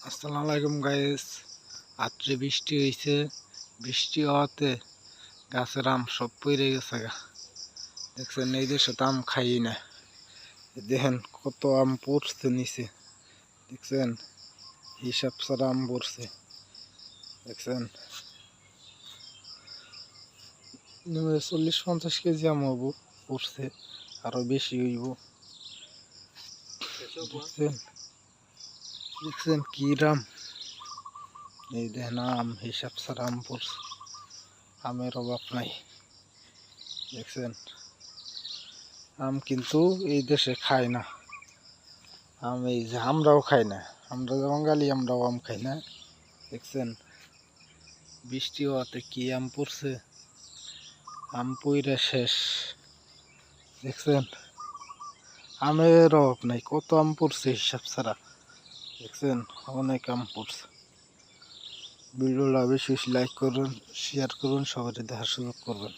আসসালামু আলাইকুম গাইস। রাত্রে বৃষ্টি হয়েছে। বৃষ্টি হওয়াতে গাছের আম সব পড়ে গেছে গা। দেখছেন এই দেশে তো আম খাই না। দেখেন কত আম পড়ছে নিচে, দেখছেন হিসাব ছাড়া আম পড়ছে। দেখছেন 40-50 কেজি আম হবো পড়ছে, আরো বেশি হইব। দেখছেন দেখছেন কি রাম, এই দেখেন আম হিসাব ছাড়া আম পড়ছে। আমের অভাব নাই। দেখছেন আম কিন্তু এই দেশে খায় না। আম এই যে আমরাও খাই না, আমরা যে বাঙালি আমরাও আম খাই না। দেখছেন বৃষ্টি হওয়াতে কি আম পড়ছে, আম পইরা শেষ। দেখছেন আমের অভাব নাই, কত আম পড়ছে হিসাব ছাড়া। দেখছেন অনেক আম পড়ছে। ভিডিওটা বেশি বেশি লাইক করুন, শেয়ার করুন, সবাই দেখার সুযোগ করবেন।